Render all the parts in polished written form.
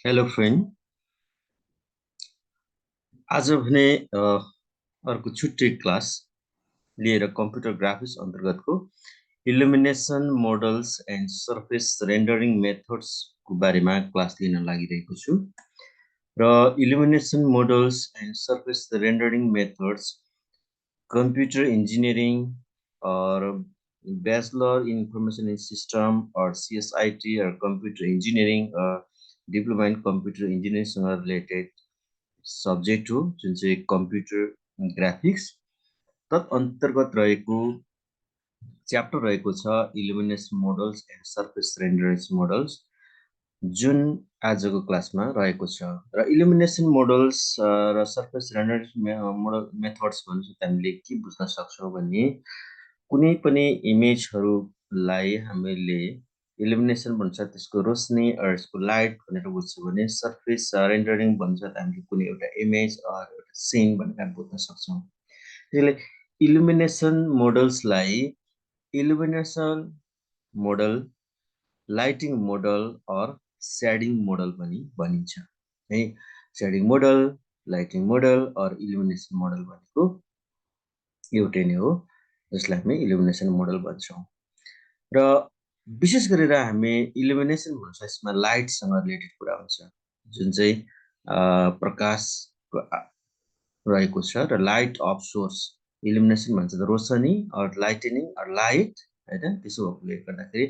Hello friend, आज भने अर्को छुट्टै क्लास लिएर कम्प्युटर ग्राफिक्स अन्तर्गतको illumination models and surface rendering मेथड्सको बारेमा क्लास लिन लागिरहेको छु। र illumination models and surface rendering methods computer engineering or Bachelor in Information in System or CSIT or Computer Engineering or Diploma in Computer Engineering related subject हो जुन चाहिँ computer graphics तत् अन्तर्गत रहेको च्याप्टर रहेको छ illumination models and surface rendering models जुन आजको क्लासमा रहेको छ। र इल्युमिनेसन मोडल्स र सर्फेस रेन्डरिङ मोडल मेथड्स भनेपछि हामीले के बुझ्न सक्छौँ भने कुनै पनि इमेजहरूलाई हामीले इल्युमिनेसन भन्छ त्यसको रोशनी यसको लाइट भनेर बुझ्छौँ भने सर्फेस रेन्डरिङ भन्छ हामीले कुनै एउटा इमेज एउटा सिन भनेर बुझ्न सक्छौँ। त्यसैले इल्युमिनेसन मोडल्सलाई illumination model, lighting model or shading model पनि भनिन्छ है। Shading model, lighting model or illumination model भनेको एउटै नै हो जसलाई हामी इल्युमिनेसन मोडल भन्छौँ। र विशेष गरेर हामी इल्युमिनेसन भन्छ यसमा लाइटसँग रिलेटेड कुरा हुन्छ जुन चाहिँ प्रकाशको रहेको छ र लाइट अफ सोर्स इल्युमिनेसन भन्छ रोशनी अर लाइटनिङ अर लाइट हैन। त्यसो भएकोले गर्दाखेरि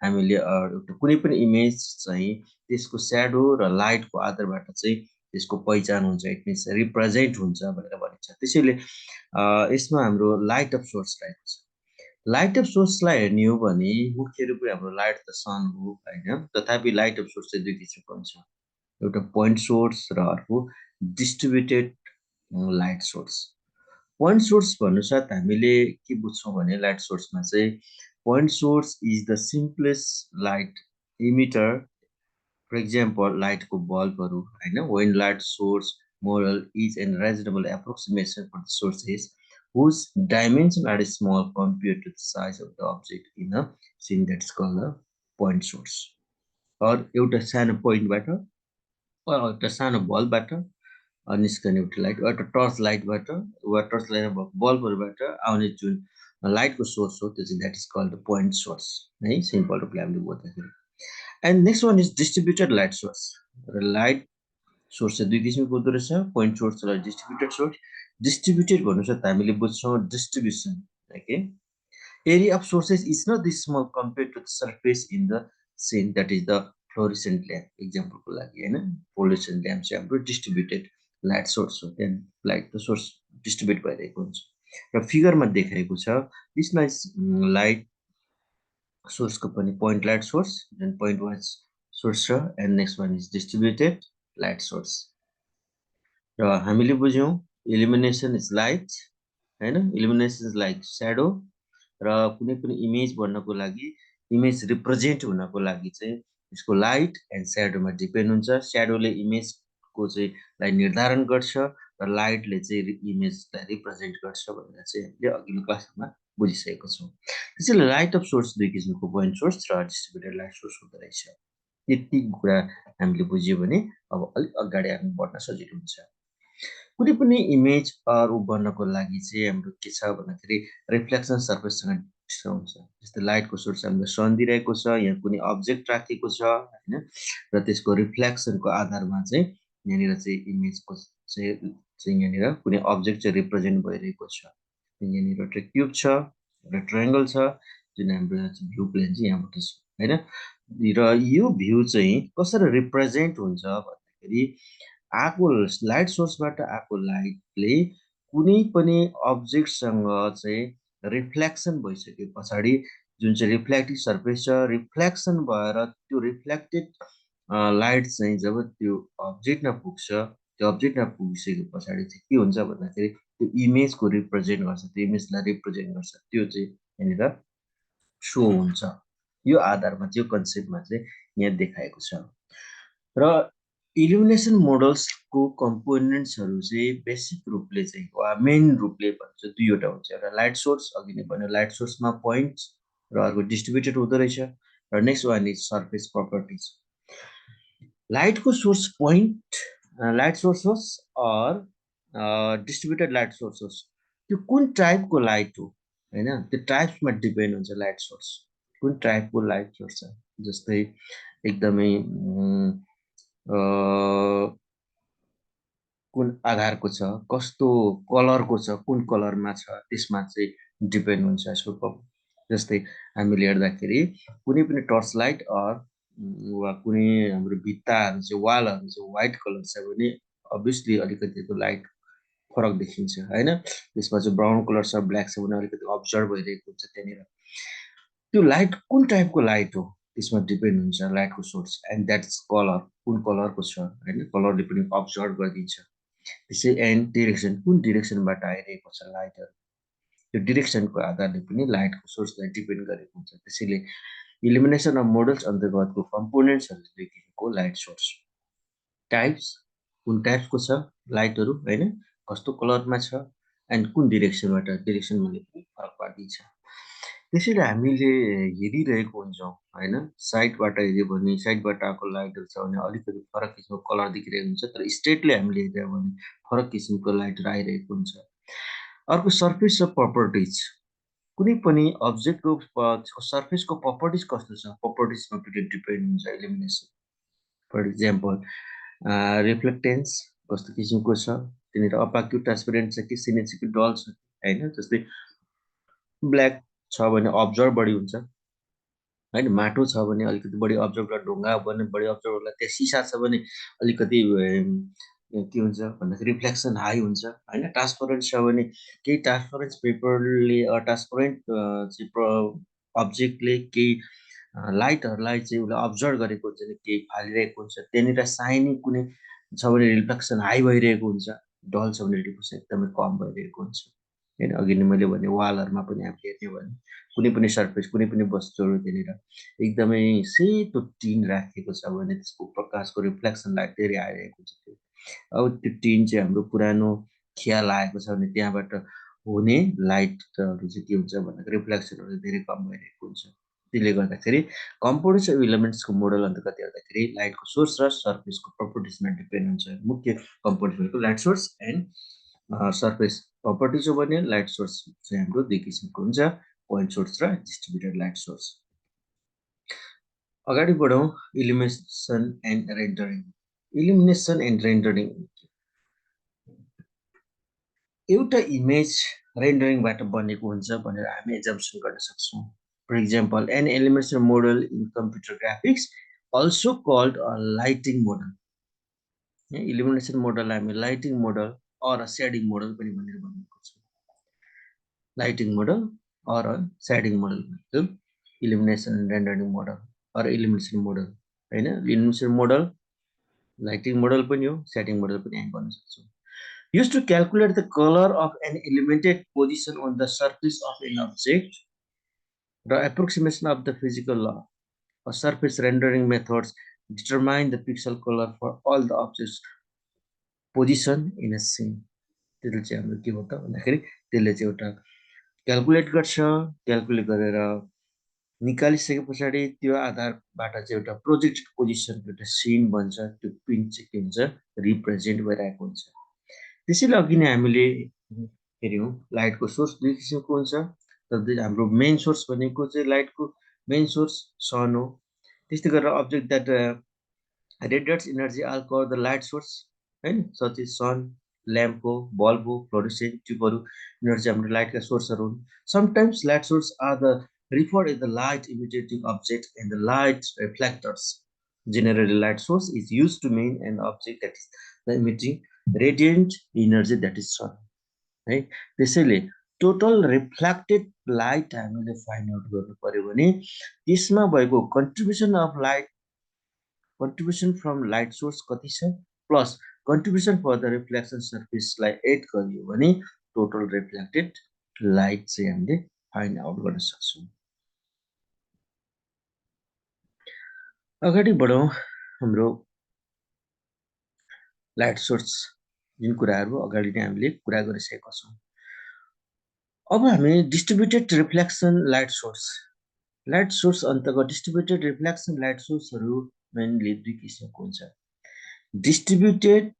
हामीले एउटा कुनै पनि इमेज चाहिँ त्यसको स्याडो र लाइटको आधारबाट चाहिँ त्यसको पहिचान हुन्छ, इट मिन्स रिप्रेजेन्ट हुन्छ भनेर भनिन्छ। त्यसैले यसमा हाम्रो लाइट अफ सोर्स रहेको छ। लाइट अफ सोर्सलाई हेर्ने हो भने मुख्य रूपले हाम्रो लाइट त सन हो हैन, तथापि लाइट अफ सोर्स चाहिँ दुई किसिमको हुन्छ, एउटा पोइन्ट सोर्स र अर्को distributed light source. Point source भन्नुसाथ हामीले के बुझ्छौँ भने लाइट सोर्समा चाहिँ point source is the simplest light emitter. For example लाइटको बल्बहरू हैन, when light source model is an reasonable approximation for the sources whose dimensions are small compared to the size of the object in a scene that is called a point source. और एउटा सानो पोइन्टबाट एउटा सानो बल्बबाट निस्कने एउटा light एउटा torch लाइटबाट वा टर्च लाइट बल्बहरूबाट आउने जुन लाइटको सोर्स हो त्यो चाहिँ that is called point source है, सिम्पल रूपले हामीले बुझ्दाखेरि। And next one is distributed light source. र लाइट सोर्स चाहिँ दुई किसिमको हुँदो रहेछ, पोइन्ट सोर्स र डिस्ट्रिब्युटेड सोर्स। डिस्ट्रिब्युटेड भन्नुसाथ हामीले बुझ्छौँ distribution okay. Area of sources is not this small compare to the surface in the scene that is the fluorescent lamp एक्जाम्पलको लागि हैन। फ्लोरेसेन्ट ल्याम्प चाहिँ हाम्रो डिस्ट्रिब्युटेड लाइट सोर्स हो, त्यहाँ लाइटको सोर्स डिस्ट्रिब्युट भइरहेको हुन्छ। र फिगरमा देखाएको छ त्यसमा लाइट सोर्सको पनि पोइन्ट लाइट सोर्स जुन पोइन्ट वाइज सोर्स छ, and next one is distributed light source. र हामीले बुझ्यौँ इल्युमिनेसन इज लाइट हैन, इल्युमिनेसन इज लाइक स्याडो। र कुनै पनि इमेज बन्नको लागि इमेज रिप्रेजेन्ट हुनको लागि चाहिँ यसको लाइट एन्ड स्याडोमा डिपेन्ड हुन्छ। स्याडोले इमेजको चाहिँ लाई निर्धारण गर्छ र लाइटले चाहिँ इमेजलाई रिप्रेजेन्ट गर्छ भनेर चाहिँ हामीले अघिल्लो क्लासमा बुझिसकेको छौँ। त्यसैले लाइट अफ सोर्स दुई किसिमको पोइन्ट सोर्स र डिस्ट्रिब्युटेड लाइट सोर्स हुँदो रहेछ। यति कुरा हामीले बुझ्यो भने अब अलिक अगाडि हामी बढ्न सजिलो हुन्छ। कुनै पनि इमेज बन्नको लागि चाहिँ हाम्रो के छ भन्दाखेरि रिफ्लेक्सन सर्फेससँग हुन्छ। जस्तै लाइटको सोर्स हामीले सन दिइरहेको छ, यहाँ कुनै अब्जेक्ट राखेको छ हैन, र त्यसको रिफ्लेक्सनको आधारमा चाहिँ यहाँनिर चाहिँ इमेजको चाहिँ यहाँनिर कुनै अब्जेक्ट चाहिँ रिप्रेजेन्ट भइरहेको छ। यहाँनिर एउटा क्युब छ, एउटा ट्रायङ्गल छ जुन हाम्रो भ्यू प्लेन चाहिँ यहाँबाट छ हैन। र यो भ्यू चाहिँ कसरी रिप्रेजेन्ट हुन्छ भन्दाखेरि आएको लाइट सोर्सबाट आएको लाइटले कुनै पनि अब्जेक्टसँग चाहिँ रिफ्लेक्सन भइसके पछाडि जुन चाहिँ रिफ्लेक्टिभ सर्फेस छ, रिफ्लेक्सन भएर त्यो रिफ्लेक्टेड लाइट चाहिँ जब त्यो अब्जेक्टमा पुग्छ, त्यो अब्जेक्टमा पुगिसके पछाडि चाहिँ के हुन्छ भन्दाखेरि त्यो इमेजको रिप्रेजेन्ट गर्छ, त्यो इमेजलाई रिप्रेजेन्ट गर्छ, त्यो चाहिँ यहाँनिर सो हुन्छ। यो आधारमा चाहिँ यो कन्सेप्टमा चाहिँ यहाँ देखाएको छ। र इल्युमिनेसन मोडल्सको कम्पोनेन्ट्सहरू चाहिँ बेसिक रूपले चाहिँ वा मेन रूपले भन्छ दुईवटा हुन्छ, एउटा लाइट सोर्स अघि नै भन्यो लाइट सोर्समा पोइन्ट र अर्को डिस्ट्रिब्युटेड हुँदो रहेछ, र next one is surface properties. लाइटको सोर्स पोइन्ट लाइट सोर्स होस् अर डिस्ट्रिब्युटेड लाइट सोर्स होस्, त्यो कुन टाइपको लाइट हो होइन, त्यो टाइप्समा डिपेन्ड हुन्छ लाइट सोर्स, कुन टाइपको लाइट सोर्स छ। जस्तै एकदमै कुन आधारको छ, कस्तो कलरको छ, कुन कलरमा छ, त्यसमा चाहिँ डिपेन्ड हुन्छ यसको। जस्तै हामीले हेर्दाखेरि कुनै पनि टर्च लाइट वा कुनै हाम्रो भित्ताहरू चाहिँ वालहरू चाहिँ व्हाइट कलर छ भने अभियसली अलिकति त्यो लाइट फरक देखिन्छ होइन। त्यसमा चाहिँ ब्राउन कलर छ, ब्ल्याक छ भने अलिकति अब्जर्भ भइरहेको हुन्छ त्यहाँनिर। त्यो लाइट कुन टाइपको लाइट हो त्यसमा डिपेन्ड हुन्छ लाइटको source, and that is colour, कुन कलरको छ होइन, कलरले पनि अब्जर्भ गरिदिन्छ। त्यसै एन्ड डिरेक्सन, कुन डिरेक्सनबाट आइरहेको छ लाइटहरू, त्यो डिरेक्सनको आधारले पनि लाइटको सोर्सलाई डिपेन्ड गरेको हुन्छ। त्यसैले इल्युमिनेसन अफ मोडल्स अन्तर्गतको कम्पोनेन्ट्सहरूले देखिएको लाइट सोर्स टाइप्स, कुन टाइप्सको छ लाइटहरू होइन, कस्तो कलरमा छ, एन्ड कुन डिरेक्सनबाट, डिरेक्सनले पनि फरक पारिदिन्छ। त्यसैले हामीले हेरिरहेको हुन्छौँ होइन, साइडबाट हेऱ्यो भने साइडबाट आएको लाइटहरू छ भने अलिकति फरक किसिमको कलर देखिरहेको हुन्छ, तर स्ट्रेटली हामीले हेऱ्यो भने फरक किसिमको लाइटहरू आइरहेको हुन्छ। अर्को सर्फेस र प्रपर्टिज, कुनै पनि अब्जेक्टको सर्फेसको प्रपर्टिज कस्तो छ, प्रपर्टिजमा पनि डिपेन्ड हुन्छ इल्युमिनेसन। फर इक्जाम्पल रिफ्लेक्टेन्स कस्तो किसिमको छ, त्यहाँनिर अपाक्यु ट्रान्सपेरेन्ट छ कि सिनेचिक डल छ होइन। जस्तै ब्ल्याक छ भने अब्जर्भ बढी हुन्छ होइन, माटो छ भने अलिकति बढी अब्जर्भ गर्छ, ढुङ्गा हो भने बढी अब्जर्भ गर्ला, त्यहाँ सिसा छ भने अलिकति के हुन्छ भन्दाखेरि रिफ्लेक्सन हाई हुन्छ होइन। ट्रान्सपरेन्ट छ भने केही ट्रान्सपरेन्ट पेपरले ट्रान्सपरेन्ट चाहिँ अब्जेक्टले केही लाइटहरूलाई चाहिँ उसले अब्जर्भ गरेको हुन्छ, केही फालिरहेको हुन्छ, त्यहाँनिर साइनी कुनै छ भने रिफ्लेक्सन हाई भइरहेको हुन्छ, डल छ भने रिफ्लेक्सन एकदमै कम भइरहेको हुन्छ होइन। अघि नै मैले भने वालहरूमा पनि हामीले हेर्ने भने कुनै पनि सर्फेस, कुनै पनि वस्तुहरू त्यहाँनिर एकदमै सेतो टिन राखेको छ भने त्यसको प्रकाशको रिफ्लेक्सन लाइट धेरै आइरहेको हुन्छ। अब त्यो टिन चाहिँ हाम्रो पुरानो खिया लागेको छ भने त्यहाँबाट हुने लाइटहरू चाहिँ के हुन्छ भन्दाखेरि रिफ्लेक्सनहरू धेरै कम भइरहेको हुन्छ। त्यसले गर्दाखेरि कम्पोनेन्ट्स अफ इलिमेन्ट्सको मोडल अन्तर्गत हेर्दाखेरि लाइटको सोर्स र सर्फेसको प्रपर्टिजमा डिपेन्ड हुन्छ। मुख्य कम्पोनेन्ट भनेको light source and surface properties हो भने लाइट सोर्स चाहिँ हाम्रो दुई किसिमको हुन्छ, पोइन्ट सोर्स र डिस्ट्रिब्युटेड लाइट सोर्स। अगाडि बढौँ, illumination and rendering. Illumination and rendering, एउटा इमेज रेन्डरिङबाट बनेको हुन्छ भनेर हामी एजम्सन गर्न सक्छौँ। For example an illumination model in computer graphics also called a lighting model. Illumination model हामी lighting model or shading model पनि भनेर भनेको छौँ। Lighting model or shading model भनेको इल्युमिनेसन rendering model or illumination model होइन। Illumination model lighting model पनि हो, shedding model पनि हामी भन्न सक्छौँ। Used to calculate the color of an illuminated position on the surface of an object, the approximation of the physical law or surface rendering methods determine the pixel color for all the objects position in a scene. त्यसले चाहिँ हाम्रो के हो त भन्दाखेरि त्यसले चाहिँ एउटा क्यालकुलेट गर्छ, क्यालकुलेट गरेर निकालिसके पछाडि त्यो आधारबाट चाहिँ एउटा प्रोजेक्ट पोजिसनको एउटा सिन बन्छ, त्यो पिन चाहिँ के हुन्छ रिप्रेजेन्ट भइरहेको हुन्छ। त्यसैले अघि नै हामीले हेऱ्यौँ लाइटको सोर्स दुई किसिमको हुन्छ, तर हाम्रो मेन सोर्स भनेको चाहिँ लाइटको मेन सोर्स सन हो। त्यस्तै गरेर object that radiates energy all cover the light source होइन, सच इज सन, ल्याम्प हो, बल्ब हो, फ्लोरेसेन्ट ट्युबहरू, यिनीहरू चाहिँ हाम्रो लाइटका सोर्सहरू हुन्। Sometimes light source are the referred as the light emitting object and the light reflectors. Generally, light source is used to mean an object that is emitting radiant energy that is sun. है, त्यसैले total reflected light हामीले find out गर्नु पर्यो भने त्यसमा भएको contribution of light, contribution from light source कति छ plus contribution for the reflection सर्फेसलाई एड गरियो भने टोटल रिफ्लेक्टेड लाइट चाहिँ हामीले फाइन्ड आउट गर्न सक्छौँ। अगाडि बढौँ, हाम्रो लाइट सोर्स जुन कुराहरू अगाडि नै हामीले कुरा गरिसकेका छौँ। अब हामी डिस्ट्रिब्युटेड रिफ्लेक्सन लाइट सोर्स अन्तर्गत डिस्ट्रिब्युटेड रिफ्लेक्सन लाइट सोर्सहरू मेनली दुई किसिमको हुन्छ। डिस्ट्रिब्युटेड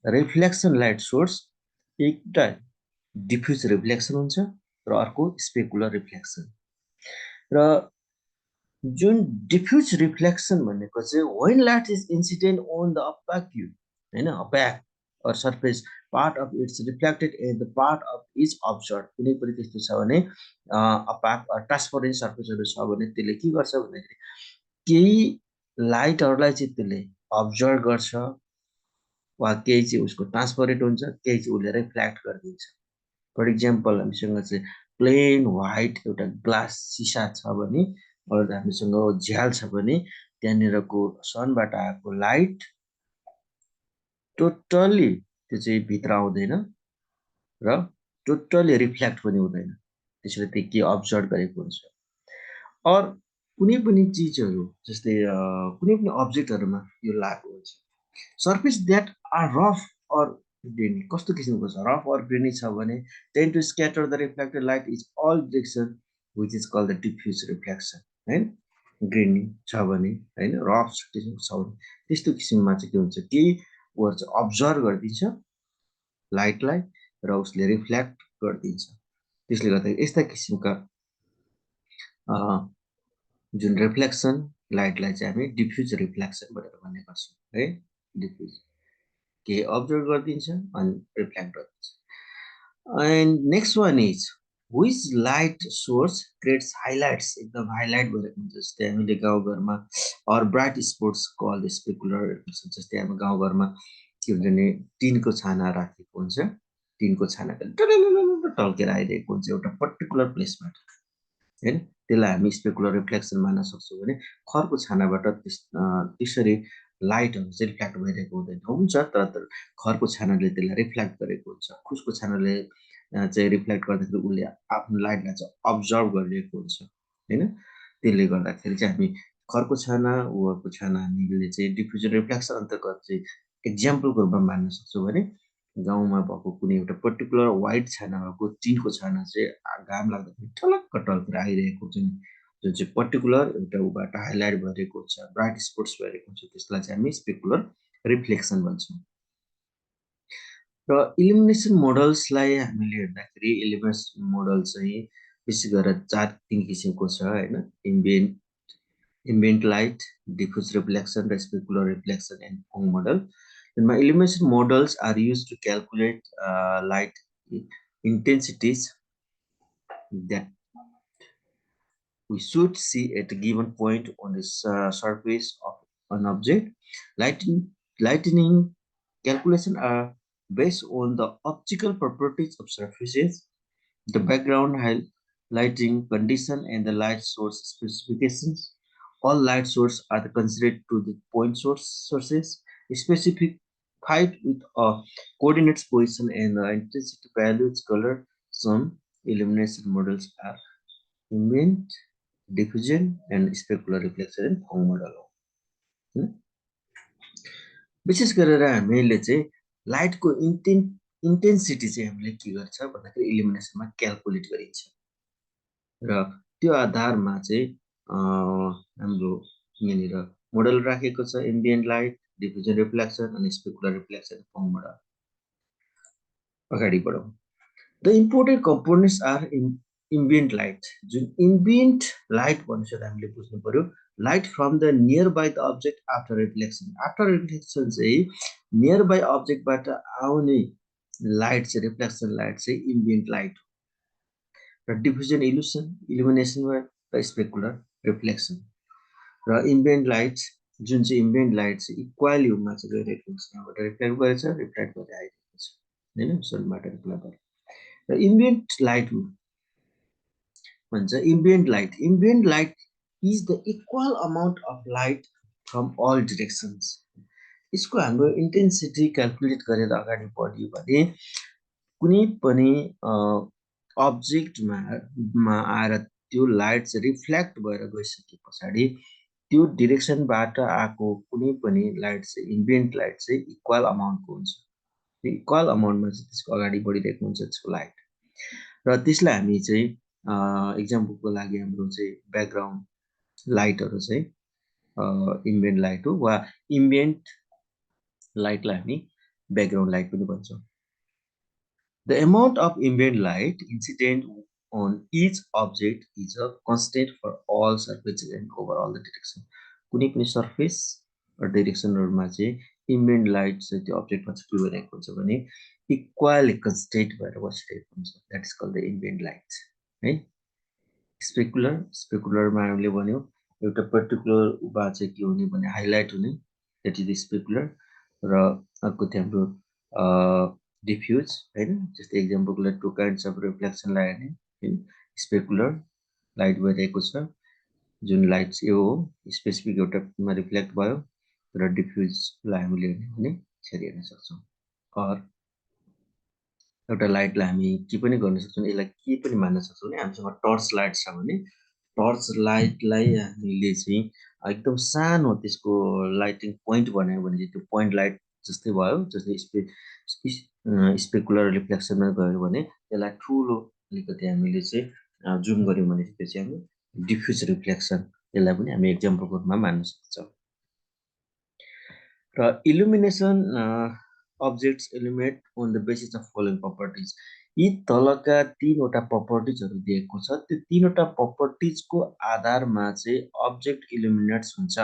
रिफ्लेक्सन लाइट सोर्स एउटा डिफ्युज रिफ्लेक्सन हुन्छ र अर्को स्पेकुलर रिफ्लेक्सन। र जुन डिफ्युज रिफ्लेक्सन भनेको चाहिँ when light is incident on the opaque हैन opaque or surface part of its reflected and the part of is observed। कुनै पनि त्यस्तो छ भने opaque or transparent सर्फेसहरु छ भने त्यसले के गर्छ भन्दाखेरि केही लाइटहरुलाई चाहिँ त्यसले अब्जर्भ गर्छ वा केही चाहिँ उसको ट्रान्सपरेन्ट हुन्छ, केही चाहिँ उसले रिफ्लेक्ट गरिदिन्छ। फर इक्जाम्पल हामीसँग चाहिँ प्लेन व्हाइट एउटा ग्लास सिसा छ भने अथवा हामीसँग झ्याल छ भने त्यहाँनिरको सनबाट आएको लाइट टोटली त्यो चाहिँ भित्र आउँदैन र टोटली रिफ्लेक्ट पनि हुँदैन, त्यसले त्यो के अब्जर्भ गरेको हुन्छ। और कुनै पनि चिजहरु जस्तै कुनै पनि अब्जेक्टहरुमा यो लागु हुन्छ। Surface that are rough or grainy कस्तो किसिमको छ रफ और ग्रेनी छ भने ten to scatter the reflected light is all direction which is called the diffuse reflection हैन। ग्रेनी छ भने हैन रफ किसिमको छ भने त्यस्तो किसिममा चाहिँ के हुन्छ कि उ चाहिँ अब्जर्भ गर्दिन्छ लाइटलाई र उसले रिफ्लेक्ट गर्दिन्छ। त्यसले गर्दा यस्ता किसिमका जुन रिफ्लेक्सन लाइटलाई चाहिँ हामी डिफ्युज रिफ्लेक्सन भनेर भन्ने गर्छौं है। डिफ्युज के अब्जर्भ गर्दिन्छ अनि रिफ्लेक्ट गर्दिन्छ। And next one is which light source creates highlights एकदम हाइलाइट गरेको हुन्छ। जस्तै हामीले गाउँघरमा or bright spots called specular जस्तै हामी गाउँघरमा के हुन्छ भने टिनको छाना राखेको हुन्छ, टिनको छाना टल्केर आइरहेको हुन्छ एउटा पर्टिकुलर प्लेसबाट हैन, त्यसलाई हामी स्पेकुलर रिफ्लेक्सन मान्न सक्छौं। भने खरको छानाबाट त्यसरी लाइटहरु चाहिँ रिफ्लेक्ट भइरहेको हुँदैन, हुन्छ तर खरको छानाले त्यसलाई रिफ्लेक्ट गरेको हुन्छ। खुसको छानाले चाहिँ रिफ्लेक्ट गर्दाखेरि उसले आफ्नो लाइटलाई चाहिँ अब्जर्भ गरिरहेको हुन्छ हैन। त्यसले गर्दाखेरि चाहिँ हामी खरको छाना वरको छाना हामीले चाहिँ डिफ्युजन रिफ्लेक्सन अन्तर्गत चाहिँ एक्जाम्पलको रूपमा मान्न सक्छौं। भने गाउँमा भएको कुनै एउटा पर्टिकुलर व्हाइट छाना भएको टिनको छाना चाहिँ घाम लाग्दाखेरि ठलक्क टल्केर आइरहेको हुन्छ नि, जुन चाहिँ पर्टिकुलर एउटा उबाट हाइलाइट भइरहेको हुन्छ, ब्राइट स्पट्स भइरहेको हुन्छ, त्यसलाई चाहिँ हामी स्पेकुलर रिफ्लेक्सन भन्छौं। र इल्युमिनेसन मोडल्सलाई हामीले हेर्दाखेरि इल्युमिनेसन मोडल चाहिँ विशेष गरेर तीन किसिमको छ हैन। एम्बिएन्ट लाइट, डिफ्युज रिफ्लेक्सन र specular reflection and foam model. My illumination models are used to calculate light intensities that we should see at a given point on the surface of an object. Lightning calculations are based on the optical properties of surfaces, the background lighting condition, and the light source specifications. All light sources are considered to the point sources specified with a coordinates position and the intensity values color. Some illumination models are ambient, diffusion, and specular reflection and foam model हो। विशेष गरेर हामीले चाहिँ लाइटको intensity चाहिँ हामीले के गर्छ भन्दाखेरि इल्युमिनेसनमा क्याल्कुलेट गरिन्छ र त्यो आधारमा चाहिँ हाम्रो यहाँनिर मोडल राखेको छ एम्बिएन्ट लाइट, डिफ्युजन रिफ्लेक्सन अनि स्पेकुलर रिफ्लेक्सन फोम मोडल। अगाडि बढौं। The important components are ambient light. जुन एम्बिएन्ट लाइट भनेपछि हामीले बुझ्नु पर्यो light from the nearby the object after reflection. After reflection चाहिँ नियर बाई अब्जेक्टबाट आउने लाइट चाहिँ रिफ्लेक्सन लाइट चाहिँ एम्बिएन्ट लाइट हो। र डिफ्युजन इल्युमिनेसन र स्पेकुलर रिफ्लेक्सन र एम्बिएन्ट लाइट जुन चाहिँ एम्बिएन्ट लाइट चाहिँ इक्वल युमा चाहिँ गइरहेको हुन्छ, यहाँबाट रिफ्लेक्ट गरेछ रिफ्लेक्ट गरेर आइरहेको छ हैन, सनबाट रिफ्लेक्ट गरेर। र एम्बिएन्ट लाइट भन्छ ambient light. Ambient light is the equal amount of light from all directions. यसको हाम्रो इन्टेन्सिटी क्याल्कुलेट गरेर अगाडि बढ्यो भने कुनै पनि अब्जेक्टमा आएर त्यो लाइट चाहिँ रिफ्लेक्ट भएर गइसके पछाडि त्यो डिरेक्सनबाट आएको कुनै पनि लाइट चाहिँ एम्बिएन्ट लाइट चाहिँ इक्वल अमाउन्टको हुन्छ। इक्वल अमाउन्टमा चाहिँ त्यसको अगाडि बढिरहेको हुन्छ त्यसको लाइट र त्यसलाई हामी चाहिँ एक्जाम्पलको लागि हाम्रो चाहिँ ब्याकग्राउन्ड लाइटहरु चाहिँ इम्बियन्ट लाइट हो वा इम्बियन्ट लाइटलाई हामी ब्याकग्राउन्ड लाइट पनि भन्छौँ। The amount of ambient light incident on each object is a constant for all surfaces and over all the direction. कुनै पनि सर्फेस र डिरेक्सनहरुमा चाहिँ इम्बियन्ट लाइट चाहिँ त्यो अब्जेक्टमा चाहिँ के भइरहेको हुन्छ भने इक्वली कन्स्टेन्ट भएर बसिरहेको हुन्छ। That is called the ambient light है। स्पेकुलरमा हामीले भन्यौँ एउटा पर्टिकुलर उमा चाहिँ के हुने भने हाइलाइट हुने, द्याट इज स्पेकुलर। र अर्को चाहिँ हाम्रो डिफ्युज हैन, जस्तै एक्जाम्पलको लागि टु काइन्ड्स अफ रिफ्लेक्सनलाई हेर्ने हैन, स्पेकुलर लाइट भइरहेको छ जुन लाइट चाहिँ यो हो स्पेसिफिक एउटामा रिफ्लेक्ट भयो, र डिफ्युजलाई हामीले हेर्ने भने यसरी हेर्न सक्छौँ। अर एउटा लाइटलाई हामी के पनि गर्न सक्छौँ, यसलाई के पनि मान्न सक्छौँ भने हामीसँग टर्च लाइट छ भने टर्च लाइटलाई हामीले चाहिँ एकदम सानो त्यसको लाइटिङ पोइन्ट बनायो भने त्यो पोइन्ट लाइट जस्तै भयो, जस्तै स्पेकुलर रिफ्लेक्सनमा गयो भने त्यसलाई ठुलो अलिकति हामीले चाहिँ जुम गऱ्यौँ भने त्यो चाहिँ हामी डिफ्युज रिफ्लेक्सन, यसलाई पनि हामी एक्जाम्पलको रूपमा मान्न सक्छौँ। र इल्युमिनेसन objects illuminate on the basis of following properties. यी तलका तीनवटा प्रपर्टिजहरू दिएको छ, त्यो तीनवटा प्रपर्टिजको आधारमा चाहिँ अब्जेक्ट इल्युमिनेट्स हुन्छ।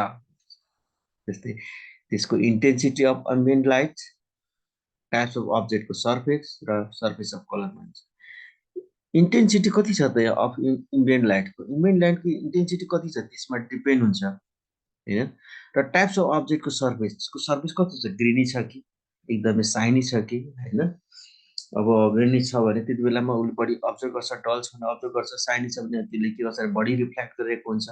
जस्तै त्यसको intensity of ambient light, types of अब्जेक्टको सर्फेस र सर्फेस अफ कलर भन्छ। इन्टेन्सिटी कति छ त अफ एम्बियन्ट लाइटको? एम्बियन्ट लाइटको इन्टेन्सिटी कति छ त्यसमा डिपेन्ड हुन्छ हैन। र टाइप्स अफ अब्जेक्टको सर्फेस, त्यसको सर्फेस कति छ, ग्रिनी छ कि एकदमै साइनी छ कि हैन। अब ग्रिनी छ भने त्यति बेलामा उसले बढी अब्जर्भ गर्छ, डल छ भने अब्जर्भ गर्छ, साइनी छ भने त्यसले के गर्छ बढी रिफ्लेक्ट गरेको हुन्छ।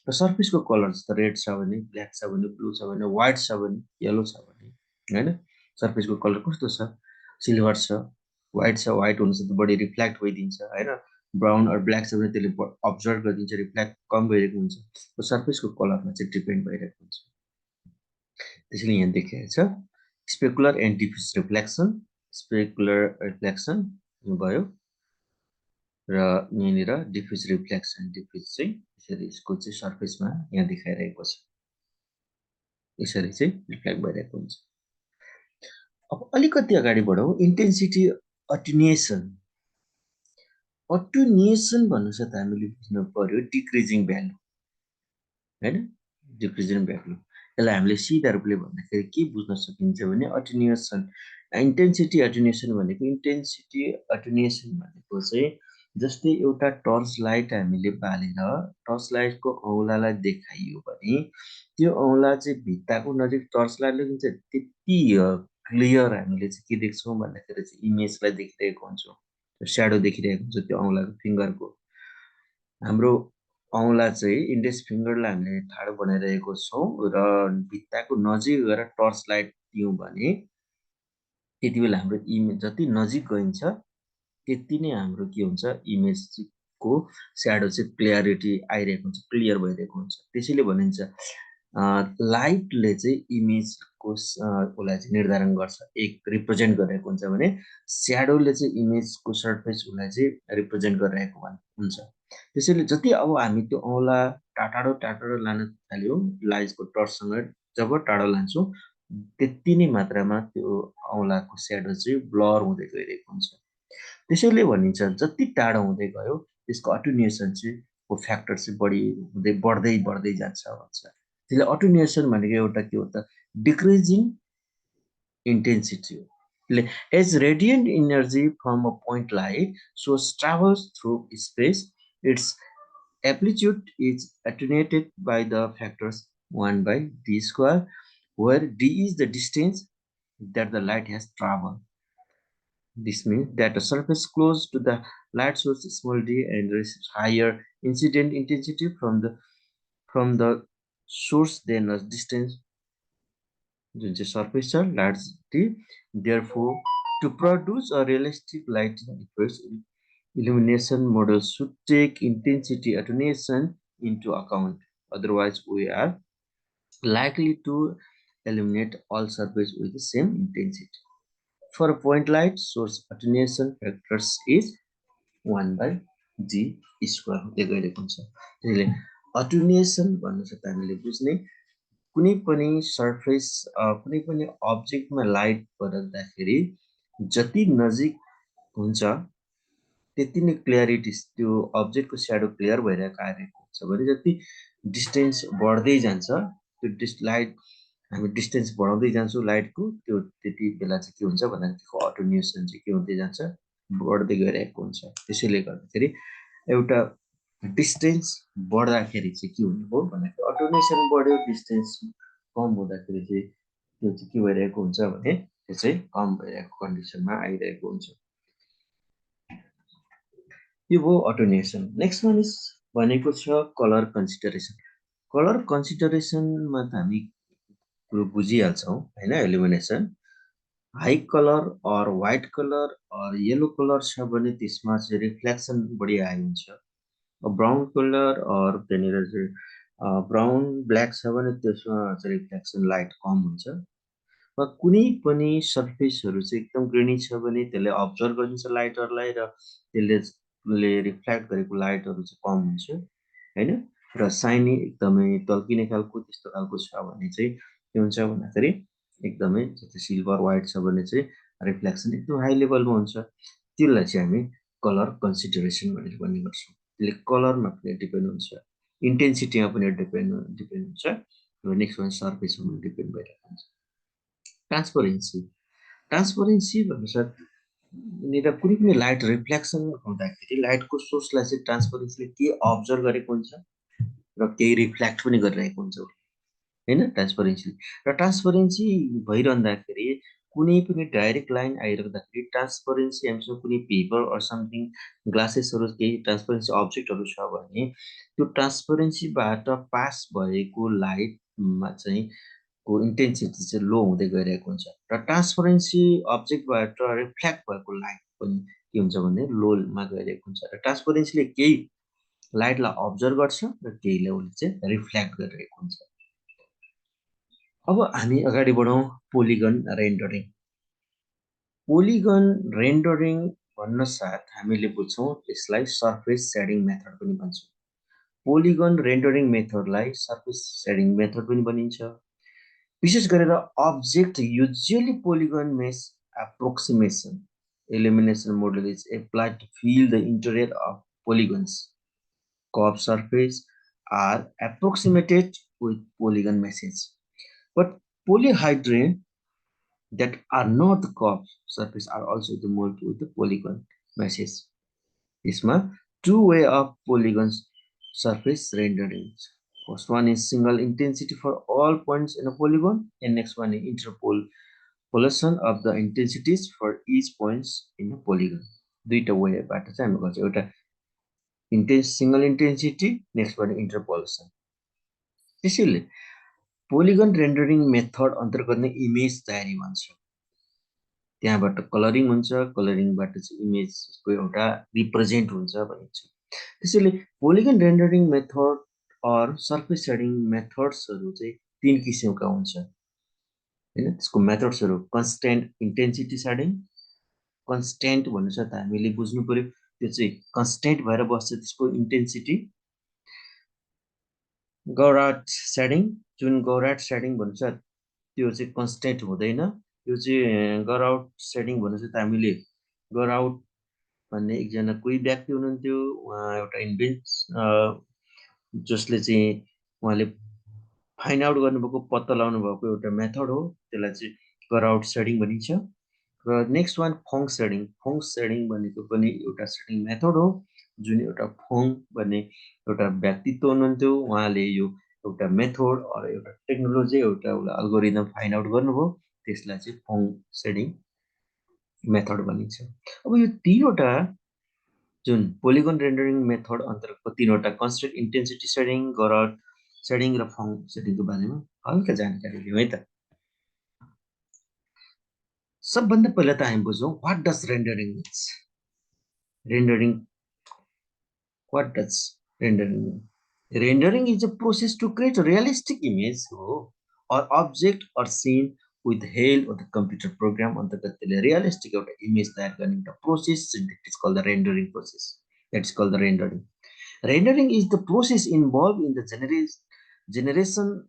र सर्फेसको कलर जस्तो रेड छ भने, ब्ल्याक छ भने, ब्लू छ भने, व्हाइट छ भने, येलो छ भने हैन, सर्फेसको कलर कस्तो छ, सिल्भर छ, व्हाइट छ, व्हाइट हुन्छ त बढी रिफ्लेक्ट भइदिन्छ हैन, ब्राउन अर ब्ल्याक छ भने त्यसले अब्जर्भ गरिदिन्छ, रिफ्लेक्ट कम भइरहेको हुन्छ। सर्फेसको कलरमा चाहिँ डिपेन्ड भइरहेको हुन्छ। त्यसैले यहाँ देखिएको छ specular and defuse reflection. Specular reflection भयो र यहाँनिर डिफ्युज रिफ्लेक्सन, डिफ्युज चाहिँ यसरी यसको चाहिँ सर्फेसमा यहाँ देखाइरहेको छ, यसरी चाहिँ रिफ्लेक्ट भइरहेको हुन्छ। अब अलिकति अगाडि बढौँ, इन्टेन्सिटी अटेन्युएसन। अटेन्युएसन भन्नु छ त हामीले बुझ्नु पर्यो डिक्रिजिङ भ्यालु हैन, डिक्रिजिङ भ्यालु। यसलाई हामीले सिधा रूपले भन्दाखेरि के बुझ्न सकिन्छ भने अटेन्युएसन, इन्टेन्सिटी अटेन्युएसन भनेको, इन्टेन्सिटी अटेन्युएसन भनेको चाहिँ जस्तै एउटा टर्च लाइट हामीले बालेर टर्च लाइटको औँलालाई देखाइयो भने त्यो औँला चाहिँ भित्ताको नजिक टर्च लाइटले चाहिँ त्यति क्लियर हामीले चाहिँ के देख्छौँ भन्दाखेरि चाहिँ इमेजलाई देखिरहेको हुन्छौँ, स्याडो देखिरहेको हुन्छ त्यो औँलाको फिङ्गरको। हाम्रो औँला चाहिँ इन्डेक्स फिङ्गरलाई हामीले ठाडो बनाइरहेको छौँ र भित्ताको नजिक गएर टर्च लाइट दियौँ भने त्यति बेला हाम्रो इमेज जति नजिक गइन्छ त्यति नै हाम्रो के हुन्छ, इमेजको स्याडो चाहिँ क्लियरिटी आइरहेको हुन्छ, क्लियर भइरहेको हुन्छ। त्यसैले भनिन्छ लाइटले चाहिँ इमेजको उसलाई चाहिँ निर्धारण गर्छ, एक रिप्रेजेन्ट गरिरहेको हुन्छ भने स्याडोले चाहिँ इमेजको सर्फेस उसलाई चाहिँ रिप्रेजेन्ट गरिरहेको हुन्छ। त्यसैले जति अब हामी त्यो औँला टाढो टाढो लान थाल्यौँ लाइटको टर्चसँग जब टाढो लान्छौँ त्यति नै मात्रामा त्यो औँलाको स्याडो चाहिँ ब्लर हुँदै गइरहेको हुन्छ। त्यसैले भनिन्छ जति टाढो हुँदै गयो त्यसको अटेन्युएसन चाहिँ को फ्याक्टर चाहिँ बढ्दै जान्छ भन्छ। त्यसले अटेन्युएसन भनेको एउटा के हो त, डिक्रिजिङ इन्टेन्सिटी हो। As radiant energy from a point light source travels through space, its amplitude is attenuated by the factors 1 by d square, where d is the distance that the light has traveled. This means that a surface close to the light source small d and receives higher incident intensity from the source than a distance जुन चाहिँ surface छ large d. Therefore, to produce a realistic lighting effect, illumination model should take intensity attenuation into account. Otherwise, we are likely to illuminate all surface with the same intensity. For a point light, source attenuation factors is 1 by d square हुँदै गइरहेको हुन्छ। त्यसैले अटेन्युएसन भन्नु छ त हामीले बुझ्ने कुनै पनि सर्फेस कुनै पनि अब्जेक्टमा लाइट पड्दाखेरि जति नजिक हुन्छ त्यति नै क्लियरिटी त्यो अब्जेक्टको स्याडो क्लियर भइरहेको आइरहेको हुन्छ भने जति डिस्टेन्स बढ्दै जान्छ त्यो लाइट हामी डिस्टेन्स बढाउँदै जान्छौँ लाइटको त्यो त्यति बेला चाहिँ के हुन्छ भन्दाखेरि त्यसको अटोन्युसन चाहिँ के हुँदै जान्छ बढ्दै गइरहेको हुन्छ। त्यसैले गर्दाखेरि एउटा डिस्टेन्स बढ्दाखेरि चाहिँ के हुने भयो भन्दाखेरि अटोनेसन बढ्यो डिस्टेन्स कम हुँदाखेरि चाहिँ त्यो चाहिँ के भइरहेको हुन्छ भने त्यो चाहिँ कम भइरहेको कन्डिसनमा आइरहेको हुन्छ। यो भयो अटोनेसन। नेक्स्ट वान इज भनेको छ कलर कन्सिडरेसन। कलर कन्सिडरेसनमा त हामी कुरो बुझिहाल्छौँ होइन। Illumination high colour or white colour or yellow colour छ भने त्यसमा चाहिँ रिफ्लेक्सन बढी हाई हुन्छ। ब्राउन कलर अर त्यहाँनिर चाहिँ ब्राउन ब्ल्याक छ भने त्यसमा चाहिँ रिफ्लेक्सन लाइट कम हुन्छ। वा कुनै पनि सर्फेसहरू चाहिँ एकदम ग्रेनी छ भने त्यसले अब्जर्भ गरिन्छ लाइटहरूलाई र त्यसले रिफ्लेक्ट गरेको लाइटहरू चाहिँ कम हुन्छ होइन। र साइनी एकदमै टल्किने खालको त्यस्तो खालको छ भने चाहिँ के हुन्छ भन्दाखेरि एकदमै जस्तै सिल्भर व्हाइट छ भने चाहिँ रिफ्लेक्सन एकदम हाई लेभलमा हुन्छ। त्यसलाई चाहिँ हामी कलर कन्सिडरेसन भनेर भन्ने गर्छौँ। त्यसले कलरमा पनि डिपेन्ड हुन्छ, इन्टेन्सिटीमा पनि डिपेन्ड हुन्छ र नेक्स्ट वान सर्फेसमा पनि डिपेन्ड भइरहेको हुन्छ। ट्रान्सपरेन्सी ट्रान्सपरेन्सी भन्नुसार यहाँनिर कुनै पनि लाइट रिफ्लेक्सन हुँदाखेरि लाइटको सोर्सलाई चाहिँ ट्रान्सपरेन्सीले के अब्जर्भ गरेको हुन्छ र केही रिफ्लेक्ट पनि गरिरहेको हुन्छ होइन ट्रान्सपरेन्सी। र ट्रान्सपरेन्सी भइरहँदाखेरि कुनै पनि डाइरेक्ट लाइन आइरहँदाखेरि ट्रान्सपरेन्सी हामीसँग कुनै पेपर अर समथिङ ग्लासेसहरू केही ट्रान्सपरेन्सी अब्जेक्टहरू छ भने त्यो ट्रान्सपरेन्सीबाट पास भएको लाइटमा चाहिँ को इन्टेन्सिटी चाहिँ लो हुँदै गइरहेको हुन्छ र ट्रान्सपरेन्सी अब्जेक्टबाट रिफ्लेक्ट भएको लाइट पनि के हुन्छ भने लोमा गइरहेको हुन्छ। र ट्रान्सपरेन्सीले केही लाइटलाई अब्जर्भ गर्छ र केहीले उसले चाहिँ रिफ्लेक्ट गरिरहेको हुन्छ। अब हामी अगाडि बढौँ पोलिगन रेन्डरिङ। पोलिगन रेन्डरिङ भन्न साथ हामीले बुझ्छौँ यसलाई सर्फेस सेडिङ मेथड पनि भन्छौँ। पोलिगन रेन्डरिङ मेथडलाई सर्फेस सेडिङ मेथड पनि भनिन्छ। विशेष गरेर object usually polygon mesh approximation illumination model is applied to fill the interior of polygons. Curved surface are approximated with polygon meshes, but polyhedron that are not the curved surface are also molded with the polygon meshes. इसमा two way of polygon surface rendering. First one is single intensity for all points in a polygon, and next one is interpolation of the intensities for each points in a polygon. दुईटा वेबाट चाहिँ हामी गर्छौँ, एउटा single intensity, next one इन्टरपोलेसन। त्यसैले polygon rendering method अन्तर्गत नै image तयारी भन्छ। त्यहाँबाट कलरिङ हुन्छ, कलरिङबाट चाहिँ इमेजको एउटा रिप्रेजेन्ट हुन्छ भनिन्छ। त्यसैले polygon rendering method or surface shading मेथड्सहरू चाहिँ तीन किसिमका हुन्छ होइन। त्यसको मेथड्सहरू कन्स्टेन्ट इन्टेन्सिटी सेडिङ। कन्स्टेन्ट भन्नु छ त हामीले बुझ्नु पर्यो त्यो चाहिँ कन्स्टेन्ट भएर बस्छ त्यसको इन्टेन्सिटी। गौराट सेडिङ, जुन गौराट सेडिङ भन्नु छ त्यो चाहिँ कन्स्टेन्ट हुँदैन। यो चाहिँ गराउट सेडिङ भन्नु चाहिँ त हामीले गराउट भन्ने एकजना कोही व्यक्ति हुनुहुन्थ्यो, उहाँ एउटा जसले चाहिँ उहाँले फाइन्ड आउट गर्नुभएको पत्ता लगाउनु भएको एउटा मेथड हो, त्यसलाई चाहिँ गराउट सेडिङ भनिन्छ। र नेक्स्ट वान फोङ सेडिङ। फोङ सेडिङ भनेको पनि एउटा सेडिङ मेथड हो, जुन एउटा फोङ भन्ने एउटा व्यक्तित्व हुनुहुन्थ्यो, उहाँले यो एउटा मेथड अर एउटा टेक्नोलोजी एउटा अल्गोरिदम फाइन्ड आउट गर्नुभयो, त्यसलाई चाहिँ फोङ सेडिङ मेथड भनिन्छ। अब यो तीनवटा जुन पोलिगन रेन्डरिङ मेथड अन्तर्गत तीनवटा कन्स्टेन्ट इन्टेन्सिटी सेडिङ, गराउट सेडिङ र फोङ सेडिङको बारेमा हल्का जानकारी लिउँ है त। सबभन्दा पहिला त हामी बुझौँ what does rendering means. Rendering, what does rendering mean? Rendering is a process to create a realistic image or object or scene with the help of the computer program on the realistic image that the process that is called the rendering process. That's called the rendering. Rendering is the process involved in the generation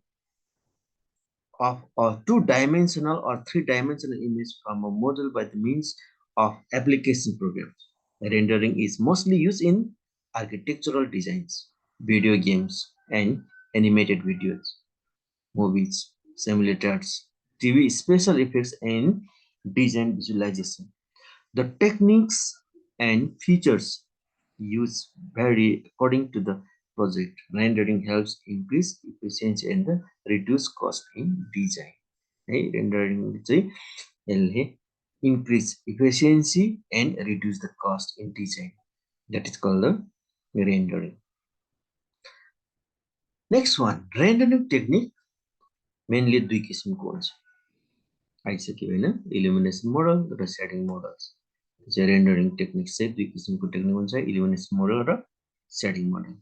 of a two-dimensional or three-dimensional image from a model by the means of application programs. Rendering is mostly used in architectural designs, video games, and animated videos, movies, simulators, TV special effects, and design visualization. The techniques and features used vary according to the project. Rendering helps increase efficiency and reduce cost in design. है rendering चाहिँ यसले increase efficiency and reduce the cost in design. That is called the rendering. Next one, rendering technique mainly दुई किसिमको हुन्छ आइसक्यो होइन illumination model र shading models चाहिँ रेन्डरिङ टेक्निक्स चाहिँ दुई किसिमको टेक्निक हुन्छ इल्युमिनेसन मोडल र सेडिङ मोडल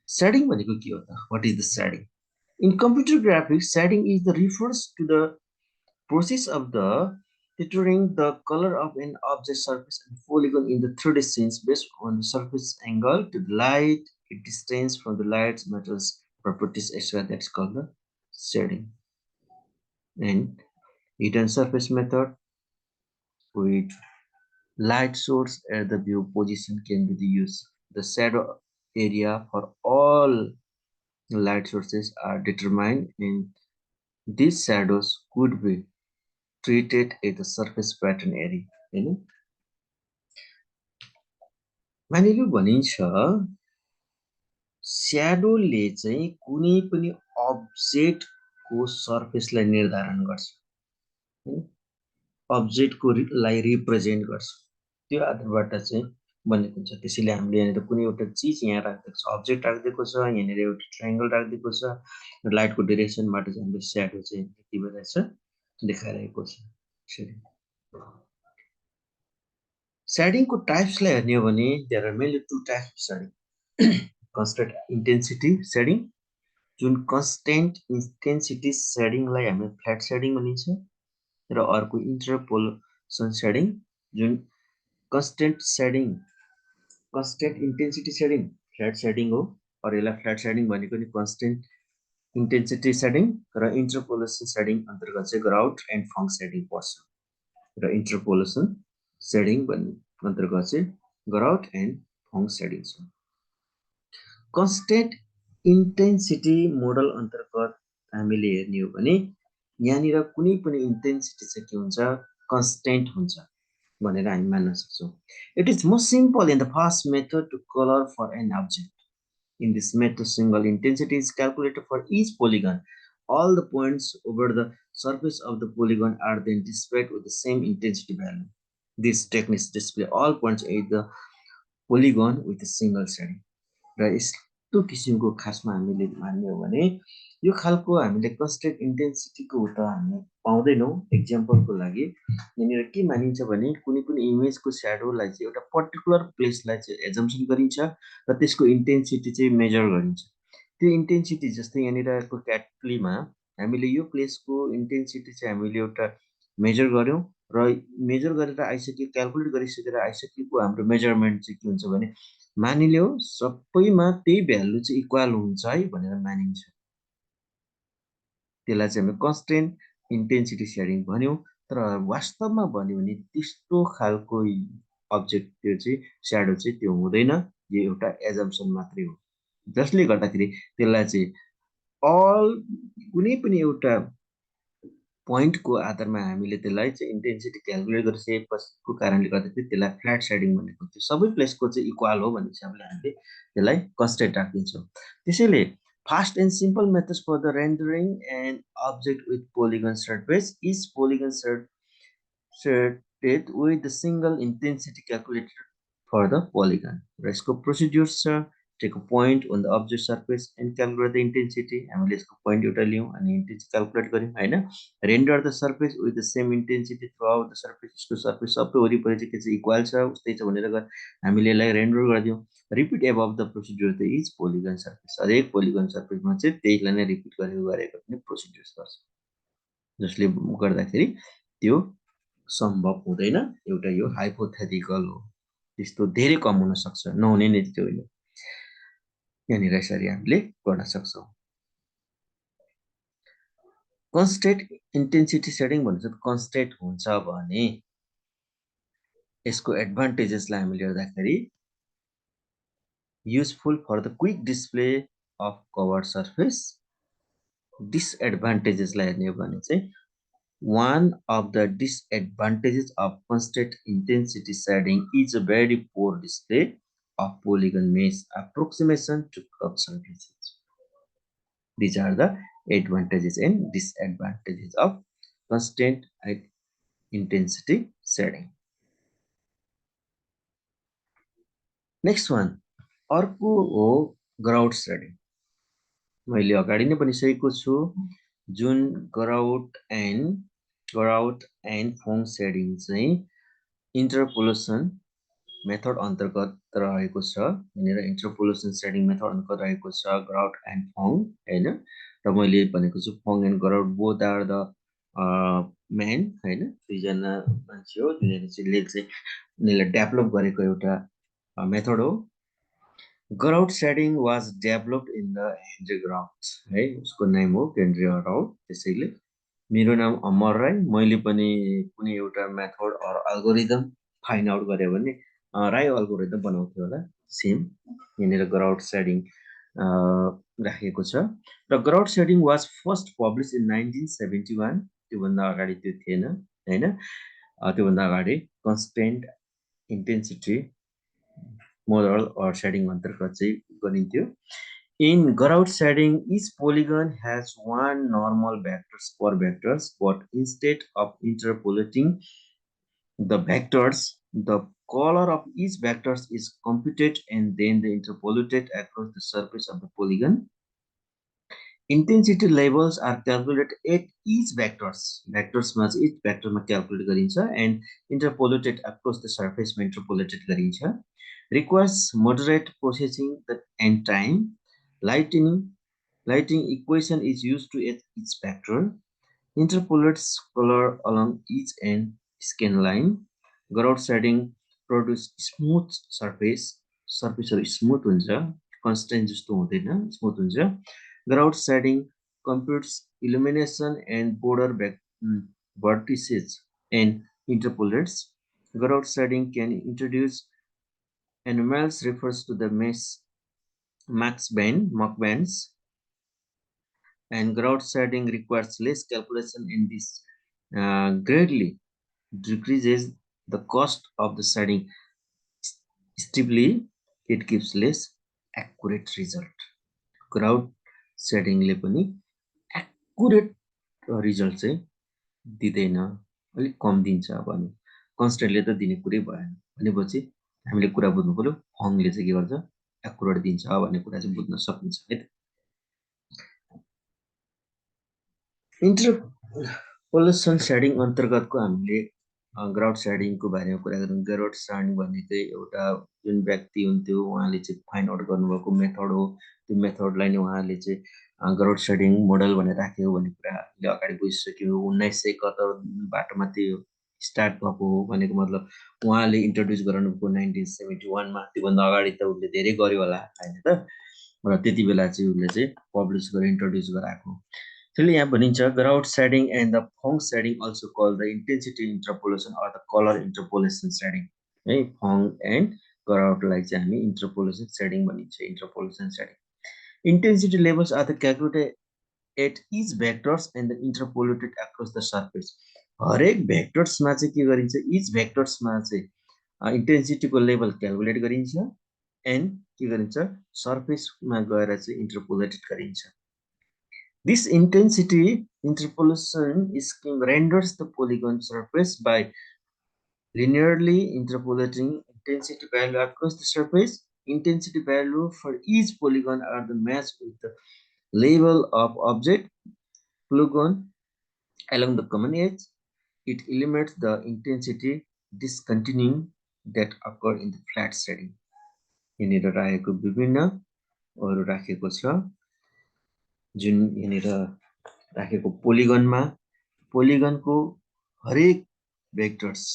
सेडिङ भनेको के हो त what is the shading in computer graphics shading is the refers to the process of the determining the color of an object surface and polygon in the 3D scenes based on the surface angle to the light, its distance from the light, metals, properties, etc. That's called the shading. And hidden surface method with light source at the view position can be used. The shadow area for all light sources are determined and these shadows could be treated as the surface pattern area. You know? मानिलियो भनिन्छ स्याडोले चाहिँ कुनै पनि अब्जेक्टको सर्फेसलाई निर्धारण गर्छ अब्जेक्टको लाई represent गर्छ त्यो आधारबाट चाहिँ बनेको हुन्छ त्यसैले हामीले यहाँनिर कुनै एउटा चिज यहाँ राखिदिएको छ अब्जेक्ट राखिदिएको छ यहाँनिर एउटा ट्रायङ्गल राखिदिएको छ र लाइटको डिरेक्सनबाट चाहिँ हामीले स्याडो चाहिँ यति भइरहेछ देखाइरहेको छ सेडिङको टाइप्सलाई हेर्ने हो भने there are mainly two types of shading constant intensity shading जुन कन्स्टेन्ट इन्टेन्सिटी सेडिङलाई हामी फ्ल्याट सेडिङ भनिन्छ र अर्को इन्टरपोलेसन सेडिङ जुन constant intensity shading flat shading हो र यसलाई फ्ल्याट सेडिङ भनेको नि कन्स्टेन्ट इन्टेन्सिटी सेडिङ र इन्टरपोलेसन सेडिङ अन्तर्गत चाहिँ ग्राउट एन्ड फङ्क सेडिङ पर्छ र इन्टरपोलेसन सेडिङ भन्ने अन्तर्गत चाहिँ ग्राउट एन्ड फङ्क सेडिङ छ कन्स्टेन्ट इन्टेन्सिटी मोडल अन्तर्गत हामीले हेर्ने हो भने यहाँनिर कुनै पनि इन्टेन्सिटी चाहिँ के हुन्छ कन्स्टेन्ट हुन्छ भनेर हामी मान्न सक्छौँ it is most simple in the first method to colour for an object in this method single intensity is calculated for each polygon all the points over the surface of the polygon are then displayed with the same intensity value this technique display all points at the polygon with a single shading र यस्तो किसिमको खासमा हामीले मान्ने हो भने यो खालको हामीले कन्स्टेन्ट इन्टेन्सिटीको त हामी पाउँदैनौँ एक्जाम्पलको लागि यहाँनिर के मानिन्छ भने कुनै पनि इमेजको स्याडोलाई चाहिँ एउटा पर्टिकुलर प्लेसलाई चाहिँ एजम्सन गरिन्छ र त्यसको इन्टेन्सिटी चाहिँ मेजर गरिन्छ त्यो इन्टेन्सिटी जस्तै यहाँनिरको क्याटलीमा हामीले यो प्लेसको इन्टेन्सिटी चाहिँ हामीले एउटा मेजर गर्यौँ र मेजर गरेर आइसक्यो क्यालकुलेट गरिसकेर आइसकेको हाम्रो मेजरमेन्ट चाहिँ के हुन्छ भने मानिलियो सबैमा त्यही भ्यालु चाहिँ इक्वल हुन्छ है भनेर मानिन्छ त्यसलाई चाहिँ हामी कन्स्टेन्ट इन्टेन्सिटी सेडिङ भन्यौँ तर वास्तवमा भन्यो भने त्यस्तो खालको अब्जेक्ट त्यो चाहिँ स्याडो चाहिँ त्यो हुँदैन यो एउटा एजम्सन मात्रै हो जसले गर्दाखेरि त्यसलाई चाहिँ अल कुनै पनि एउटा पोइन्टको आधारमा हामीले त्यसलाई चाहिँ इन्टेन्सिटी क्यालकुलेट गरिसकेको कारणले गर्दाखेरि त्यसलाई फ्ल्याट सेडिङ भनेको थियो सबै प्लेसको चाहिँ इक्वल हो भन्ने हिसाबले हामीले त्यसलाई कन्स्टेन्ट राखिदिन्छौँ त्यसैले fast and simple methods for the rendering an object with polygon surface is polygon shaded with the single intensity calculated for the polygon. यसको procedures छ take a point on the object surface and calculate the intensity हामीले यसको point एउटा लियौं अनि intensity calculate गर्यौं हैन render the surface with the same intensity throughout the surface to surface सबै वरिपरि चाहिँ के चाहिँ इक्वल छ उस्तै छ भनेर हामीले यसलाई रेन्डर गर्दियौं repeat above the procedure the each polygon surface हरेक polygon surface मा चाहिँ त्यहीलाई नै रिपिट गरेको पनि प्रोसिड्युर्स गर्छ जसले गर्दाखेरि त्यो सम्भव हुँदैन एउटा यो हाइपोथेटिकल हो त्यस्तो धेरै कम हुन सक्छ नहुने नै त्यो होइन यहाँनिर यसरी हामीले गर्न सक्छौं कन्स्टेन्ट इन्टेन्सिटी सेटिङ भनेको कन्स्टेन्ट हुन्छ भने यसको एडभान्टेजेसलाई हामीले हेर्दाखेरि useful for the quick display of cover surface. डिसएडभान्टेजेसलाई हेर्ने हो भने चाहिँ one of the disadvantages of constant intensity shading is a very poor display of polygon mesh approximation to curved surfaces. These are the advantages and disadvantages of constant intensity shading. Next one, अर्को हो grout shedding. मैले अगाडि नै भनिसकेको छु जुन grout and फोङ shedding चाहिँ इन्टरपोलेसन method अन्तर्गत रहेको छ। यहाँनिर इन्टरपोलेसन शेडिङ मेथड अन्तर्गत रहेको छ ग्राउट एन्ड फङ हैन। र मैले भनेको छु Phong and Gouraud both are the main हैन, दुईजना मान्छे हो जुनले चाहिँ यिनीलाई डेभलप गरेको एउटा मेथड हो। Grout shading was developed in the Henry grout है, उसको नाम हो हेनरी ग्राउट। त्यसैले मेरो नाम अमर राई, मैले पनि कुनै एउटा method or algorithm find out गरे भने राई एल्गोरिदम बनाउँथ्यो होला सेम। यहाँनिर ग्राउट शेडिङ राखेको छ र Gouraud shading was first publish in 1971। त्योभन्दा अगाडि त्यो थिएन हैन। त्योभन्दा अगाडि constant intensity model or shading अन्तर्गत चाहिँ गरिन्थ्यो। In grout shading, each polygon has one normal vectors per vectors, but instead of interpolating the vectors, the color of each vectors is computed and then the interpolated across the surface of the polygon. Intensity levels are calculated at each vectors. Vectors मा each vector मा calculate गरिन्छ and interpolated across the surface मा interpolated गरिन्छ. Requires moderate processing and time. Lighting equation is used to add each vector. Interpolates color along each end scan line. Grout shading produce smooth surface. Surface smooth हुन्छ, constant जस्तो हुँदैन, smooth हुन्छ। Grout shading computes illumination and border vertices and interpolates. Grout shading can introduce anomalies refers to the max bands, and grout shading requires less calculation in this greatly decreases the cost of the shading steeply. It gives less accurate result. Grout shading ले पनि accurate result चाहिँ दिदैन, अलिक कम दिन्छ भने। कन्स्टेन्टले त दिने कुरै भएन भनेपछि हामीले कुरा बुझ्नु पर्यो फङले चाहिँ के गर्छ एक्युरेट दिन्छ भन्ने कुरा चाहिँ बुझ्न सकिन्छ है। इन्टरपोलेसन शेडिङ अन्तर्गतको हामीले ग्राउट शेडिङको बारेमा कुरा गरौँ। ग्राउट शेडिङ भन्ने चाहिँ एउटा जुन व्यक्ति हुन्थ्यो उहाँले चाहिँ फाइन्ड आउट गर्नुभएको मेथड हो। त्यो मेथडलाई नै उहाँले चाहिँ ग्राउट शेडिङ मोडल भनेर राख्यो भन्ने कुराले अगाडि बुझिसक्यो। 1971 मा त्यो स्टार्ट भएको हो भनेको मतलब उहाँले इन्ट्रोड्युस गराउनुभएको 1971 मा। त्योभन्दा अगाडि त उसले धेरै गर्यो होला हैन त, र त्यति बेला चाहिँ उसले चाहिँ पब्लिस गरेर इन्ट्रोड्युस गराएको। त्यसले यहाँ भनिन्छ Gouraud shading and the Phong shading also call the intensity interpolation or the colour interpolation shading है। फङ एन्ड ग्राउटलाई चाहिँ हामी इन्टरपोलेसन शेडिङ भनिन्छ। Interpolation shading intensity levels are the calculated at each vectors and then interpolated across the surface. हरेक vectors मा चाहिँ के गरिन्छ, each vectors मा चाहिँ intensity को level calculate गरिन्छ and के गरिन्छ surface मा गएर चाहिँ interpolated गरिन्छ। This intensity interpolation scheme renders the polygon surface by linearly interpolating intensity value across the surface. Intensity value for each polygon are the matched with the level of object polygon along the common edge. It eliminates the intensity discontinuing that occur in the flat shading. यहाँनिर राखेको विभिन्न अरु राखेको छ जुन यहाँनिर राखेको पोलिगनमा पोलिगनको हरेक भेक्टर्स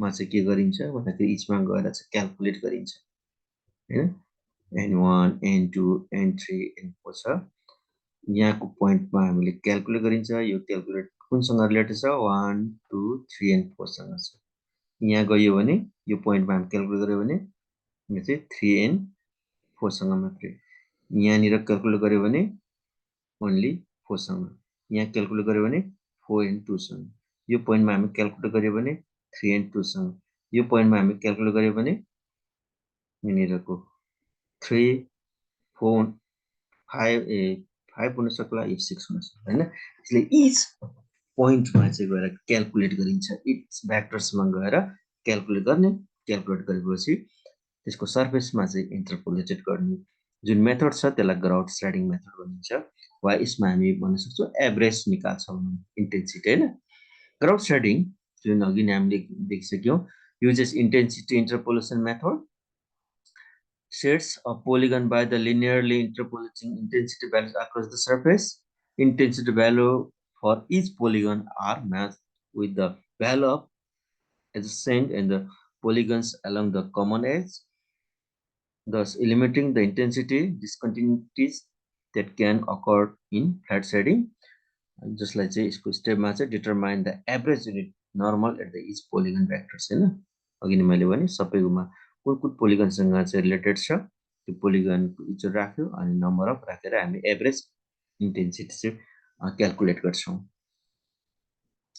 मा चाहिँ के गरिन्छ भन्दाखेरि इचमा गएर चाहिँ क्याल्कुलेट गरिन्छ हैन। n1 n2 n3 n4 छ। यहाँको पोइन्टमा हामीले क्याल्कुलेट गरिन्छ। यो क्याल्कुलेट कुनसँग रिलेटेड छ? 1 2 3 एन्ड 4 सँग छ। यहाँ गयो भने यो पोइन्टमा हामी क्याल्कुलेट गर्यो भने यो चाहिँ 3 एन्ड 4 सँग मात्रै। यहाँनिर क्याल्कुलेट गर्यो भने ओन्ली 4 सँग। यहाँ क्याल्कुलेट गर्यो भने 4 एन्ड 2 सँग। यो पोइन्टमा हामी क्याल्कुलेट गर्यो भने 3 एन्ड 2 सँग। यो पोइन्टमा हामी क्याल्कुलेट गर्यो भने यहाँनिरको 3 4 5 हुन सक्ला, यो 6 हुन सक्ला होइन। त्यसले इच पोइन्टमा चाहिँ गएर क्याल्कुलेट गरिन्छ। इच भ्याक्टर्समा गएर क्याल्कुलेट गर्ने। क्याल्कुलेट गरेपछि त्यसको सर्फेसमा चाहिँ इन्टरपोलेटेड गर्ने जुन मेथड छ त्यसलाई ग्राउट स्ट्राइडिङ मेथड भनिन्छ। वा यसमा हामी भन्न सक्छौँ एभरेज निकाल्छौँ इन्टेन्सिटी होइन। ग्राउट स्ट्राइडिङ जुन अघि नै हामीले देखिसक्यौँ, uses intensity interpolation method, shades a polygon by the linearly interpolating intensity values across the surface. Intensity value for each polygon are matched with the value of adjacent and the polygons along the common edge, thus eliminating the intensity discontinuities that can occur in flat shading. जसलाई चाहिँ यसको स्टेपमा चाहिँ determine the average unit normal at the each polygon vectors होइन। अघि नै मैले भने सबैकोमा कुन कुन पोलिगनसँग चाहिँ रिलेटेड छ त्यो पोलिगनको इचो राख्यो अनि नम्बर अफ राखेर हामी एभरेज इन्टेन्सिटी चाहिँ क्याल्कुलेट गर्छौँ।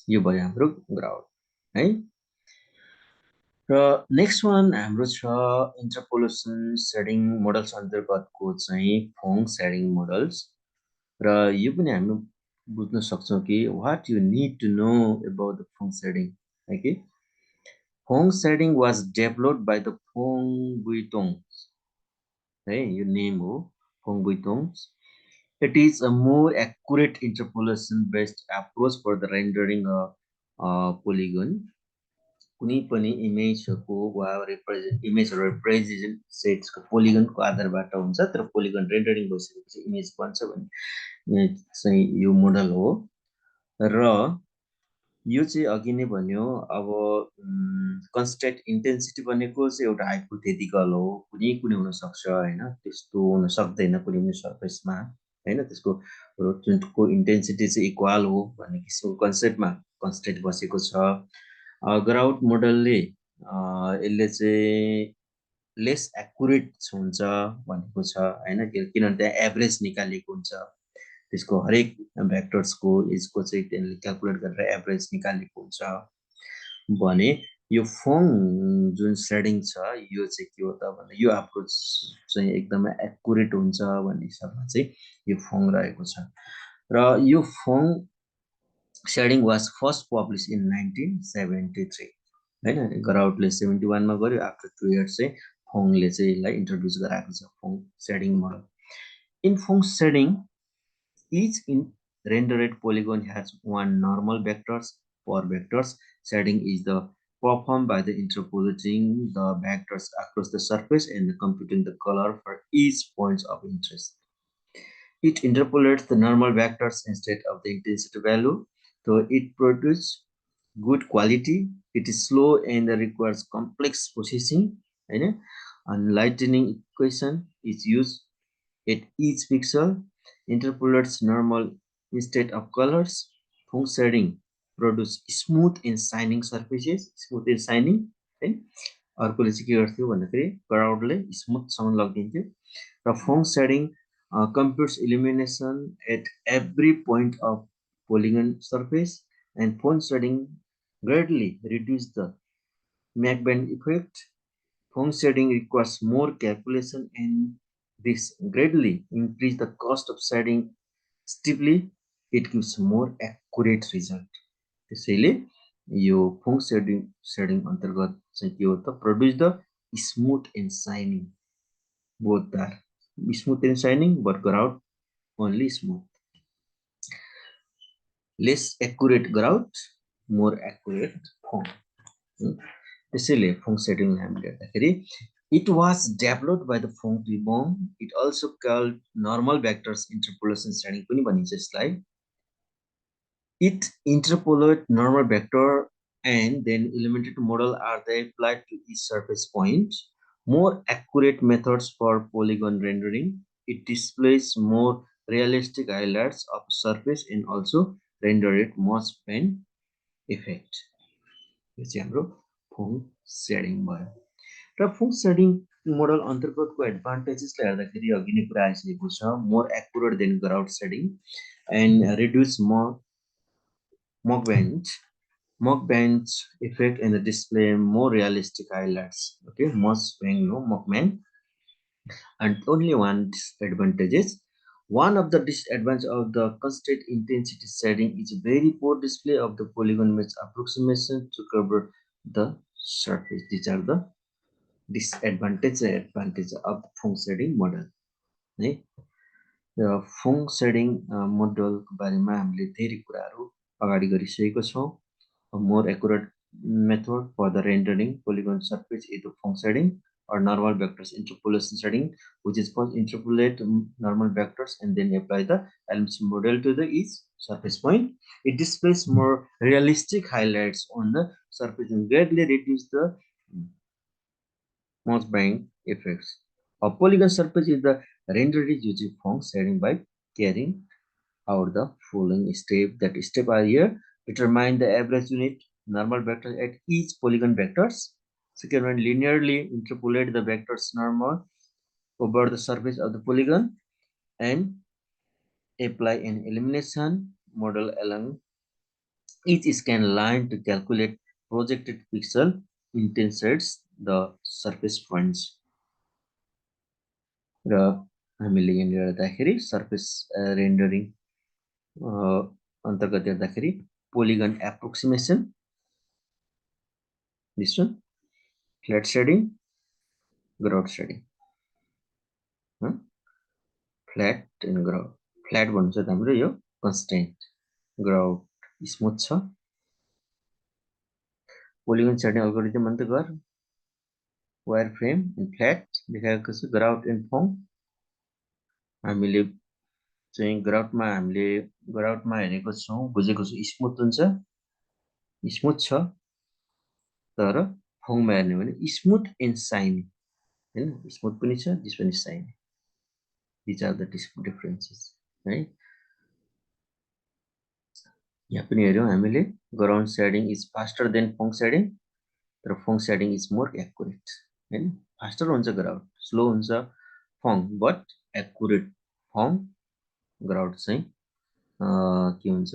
यो भयो हाम्रो ग्राउट है। र नेक्स्ट वान हाम्रो छ इन्टरपोलेसन सेडिङ मोडल्स अन्तर्गतको चाहिँ फोङ सेडिङ मोडल्स। र यो पनि हामी बुझ्न सक्छौँ कि what you need to know about the Phong shading है कि। Phong shading was developed by the Phong Bui Tuong's है, यो नेम हो फोङ बुइटोङ्स। It is a more accurate interpolation based approach for the rendering a polygon. कुनै पनि इमेजको वा इमेजहरू represent सेट्सको पोलिगनको आधारबाट हुन्छ, तर पोलिगन रेन्डरिङ भइसकेपछि इमेज बन्छ भने चाहिँ यो मोडल हो। र यो चाहिँ अघि नै भन्यो अब कन्स्ट्यान्ट इन्टेन्सिटी भनेको चाहिँ एउटा हाइपोथेटिकल हो, कुनै कुनै हुनसक्छ होइन, त्यस्तो हुन सक्दैन कुनै पनि सर्फेसमा होइन। त्यसको जुनको इन्टेन्सिटी चाहिँ इक्वल हो भन्ने किसिमको कन्सेप्टमा कन्स्ट्यान्ट बसेको छ। ग्राउट मोडलले यसले चाहिँ लेस एक्युरेट हुन्छ भनेको छ होइन, किनभने त्यहाँ एभरेज निकालेको हुन्छ त्यसको हरेक भ्याक्टर्सको एजको चाहिँ त्यसले क्याल्कुलेट गरेर एभरेज निकालेको हुन्छ भने यो फोङ जुन सेडिङ छ यो चाहिँ के हो त भन्दा यो अप्रोच चाहिँ एकदमै एक्युरेट हुन्छ भन्ने हिसाबमा चाहिँ यो फोङ रहेको छ। र यो Phong shading was first publish in 1973 होइन। ग्राउटले 71 मा गर्यो। आफ्टर 2 इयर्स चाहिँ फोङले चाहिँ यसलाई इन्ट्रोड्युस गराएको छ Phong shading model. In Phong shading each in rendered polygon has one normal vectors per vectors. Shading is the performed by the interpolating the vectors across the surface and computing the color for each point of interest. It interpolates the normal vectors instead of the intensity value, so it produces good quality. It is slow and requires complex processing. And lightning equation is used at each pixel, interpolates normal instead of colors. Foam shading produce smooth and shining surfaces. Smooth and shining. अर्कोले चाहिँ के गर्थ्यो भन्दाखेरि क्राउडले स्मुथसँग लगिदिन्थ्यो। र Phong shading computes illumination at every point of polygon surface, and foam shading greatly reduce the McBand effect. Foam shading requires more calculation and this greatly increase the cost of shading steeply. It gives more accurate result. त्यसैले यो foam shedding अन्तर्गत चाहिँ के हो त produce the smooth and shining, both are smooth and shining but Gouraud only smooth, less accurate Gouraud, more accurate Phong. त्यसैले Phong shading हामीले हेर्दाखेरि it was developed by the Fong Tribong. It also called normal vectors interpolation shading पनि भनिन्छ यसलाई। It interpolate normal vector and then illuminated model are they applied to each surface point. More accurate methods for polygon rendering. It displays more realistic highlights of surface and also render it most pen effect. यो चाहिँ हाम्रो फङ shedding भयो र फङ shedding model अन्तर्गतको एडभान्टेजेसले हेर्दाखेरि अघि नै कुरा आइसकेको छ more accurate than Gouraud shading and reduce mock bench effect and the display more realistic highlights. Okay, most bang no mockman. And only one disadvantage is one of the disadvantages of the constant intensity setting is a very poor display of the polygon mesh approximation to cover the surface. These are the disadvantages and advantages of the Fung setting model. है फङ shedding मोडलको बारेमा हामीले धेरै कुराहरू अगाडि गरिसकेको छौँ. More accurate method for the rendering polygon surface is the fong shading or normal vectors interpolation shading, which is first interpolate normal vectors and then apply the Illumination model to the each surface point. It displays more realistic highlights on the surface and greatly reduce the moss bang effects. A polygon surface is the rendered using fong shading by carrying out the following step. That step are here. Determine the average unit normal vector at each polygon vectors. Second one, linearly interpolate the vectors normal over the surface of the polygon and apply an illumination model along each scan line to calculate projected pixel intensities the surface points. र हामीले यहाँनिर हेर्दाखेरि surface rendering अन्तर्गत हेर्दाखेरि polygon approximation, this one, flat shading, grout shading, flat and grout. Flat भन्छ त हाम्रो यो constant, grout smooth छ. polygon shading algorithm अन्तर्गत wireframe and flat देखाएको छ. grout and fong हामीले चाहिँ ग्राउटमा हेरेको छौँ, बुझेको छु स्मुथ हुन्छ, स्मुथ छ. तर फङमा हेर्ने भने स्मुथ एन्ड साइनी हैन, स्मुथ पनि छ, दिस पनि shiny. This are the differences है. यहाँ पनि हेर्यौं हामीले Gouraud shading is faster than Phong shading, तर Phong shading is more accurate हैन. फास्टर हुन्छ ग्राउन्ड, स्लो हुन्छ Phong, but accurate Phong. Gouraud चाहिँ के हुन्छ,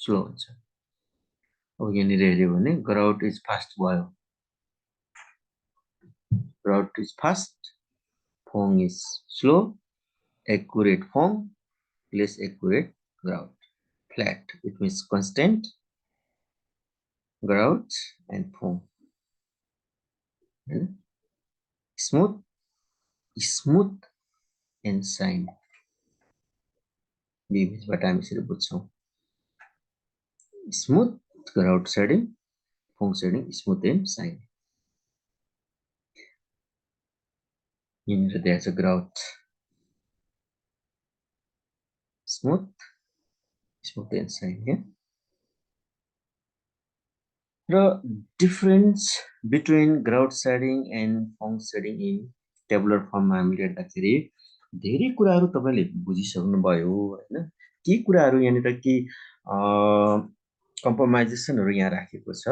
स्लो हुन्छ. अब यहाँनिर हेर्यो भने ग्राउट इज फास्ट भयो, Gouraud is fast, Phong is slow, accurate Phong, less accurate grout. Flat, it means constant, grout and foam. And smooth and shine. But I'm smooth grout shading, foam shading, smooth and shine. There's a grout. Smooth and shine here. The difference between grout shading and foam shading in tabular form हामीले हेर्दाखेरि धेरै कुराहरू तपाईले बुझिसक्नुभयो हैन. के कुराहरू यहाँनिर के कम्प्रोमाइजेसनहरु यहाँ राखेको छ,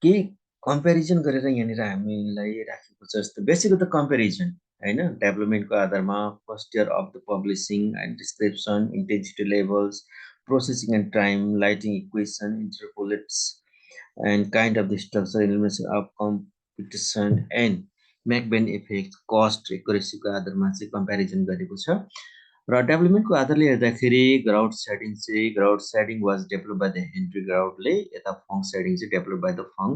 के कम्पेरिजन गरेर यहाँनिर हामीलाई राखेको छ. जस्तो बेसिक त कम्पेरिजन हैन, डेभलपमेन्टको आधारमा first year of the publishing and description, intensity levels, processing and time, lighting equation, interpolates and kind of the structure, elimination of competition and McBain effect, cost, accuracy को आधारमा चाहिँ कम्पेरिजन गरेको छ. र डेभलपमेन्टको आधारले हेर्दाखेरि Gouraud shading was develop by the Henry ग्राउटले, यता फङ सेडिङ चाहिँ develop by the Phong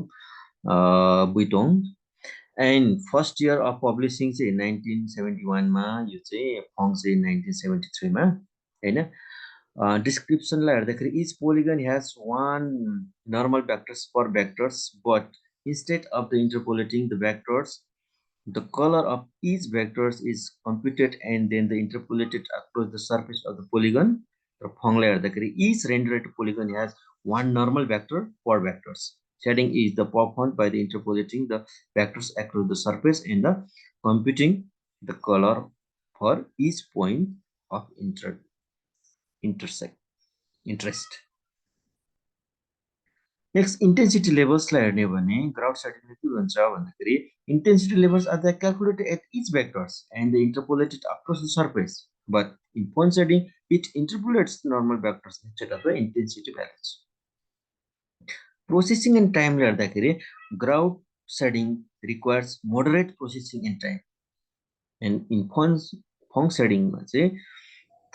Bui Tuong. And first year of publishing चाहिँ 1971 मा, यो चाहिँ फङ चाहिँ 1973 मा हैन. डिस्क्रिप्सनलाई हेर्दाखेरि each polygon has one normal vectors per vectors, but instead of the interpolating the vectors, the color of each vectors is computed and then the interpolated across the surface of the polygon. र फङलाई हेर्दाखेरि each rendered polygon has one normal vector per vectors. Shading is the performed by the interpolating the vectors across the surface and the computing the color for each point of intersect interest. Next, intensity levels लाई हेर्ने भने grout सेटिङले के भन्छ भन्दाखेरि intensity levels are the calculated at each vectors and they interpolated across the surface. But in point setting, it interpolates normal vectors instead of the intensity values. Processing and time ले हेर्दाखेरि grout setting requires moderate processing and time. And in point setting मा चाहिँ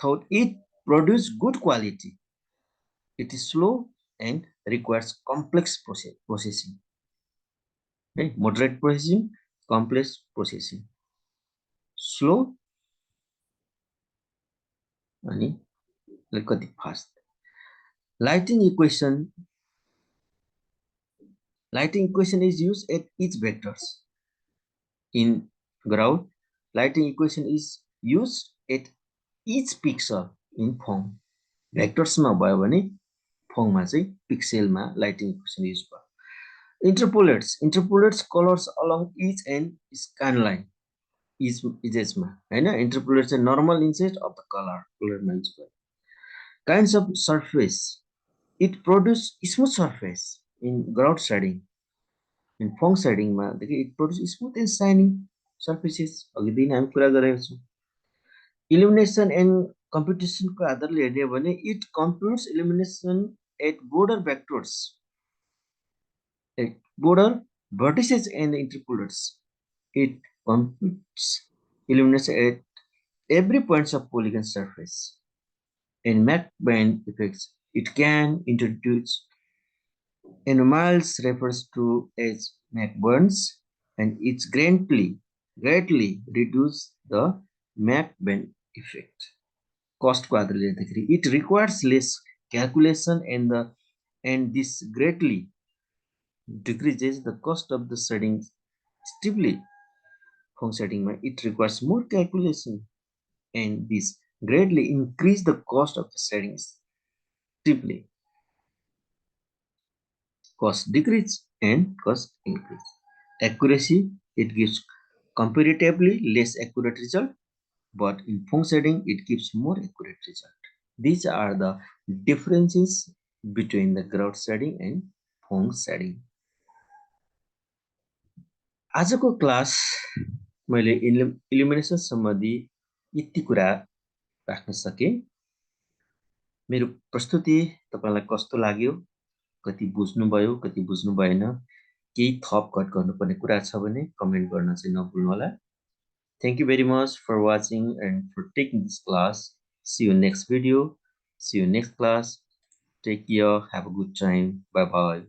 thought it produce good quality. It is slow and requires complex processing. Okay? Moderate processing, complex processing. Slow अनि कति fast. Lighting equation is used at each vectors. In ground, lighting equation is used at each pixel in form. Vectors मा भयो भने form मा चाहिँ pixel मा lighting equation use भयो. Interpolates colors along each and scan line. Edges मा हैन interpolates a normal inset of the color मा use भयो. Kinds of surface. It produces smooth surface in ground shading. In fong shading मा देखि it produces smooth and shining surfaces. अघि दिन हामी कुरा गरेका छौं. Illumination and computation को आधारले हेर्ने हो भने it computes illumination at border vectors. At border vertices and interpolates. It computes illumination at every point of polygon surface. In map band effects, it can introduce anomalies refers to as map burns, and it's greatly reduce the map band effect. Cost को आधारले हेर्दाखेरि it requires less calculation and this greatly decreases the cost of the setting steeply. Fong setting मा it requires more calculation and this greatly increase the cost of the settings steeply. Cost decrease and cost increase. Accuracy, it gives comparatively less accurate result, but in Fong setting it gives more accurate result. These are the differences between the ground setting and Fong setting. आजको class मैले इल्युमिनेसन सम्बन्धी यति कुरा राख्न सके. मेरो प्रस्तुति तपाईलाई कस्तो लाग्यो, कति बुझ्नु भयो, कति बुझ्नु भएन, केही थप घट गर्नुपर्ने कुरा छ भने कमेन्ट गर्न चाहिँ नभुल्नु होला. Thank you very much for watching and for taking this class. See you next video. See you next class. Take care. Have a good time. Bye bye.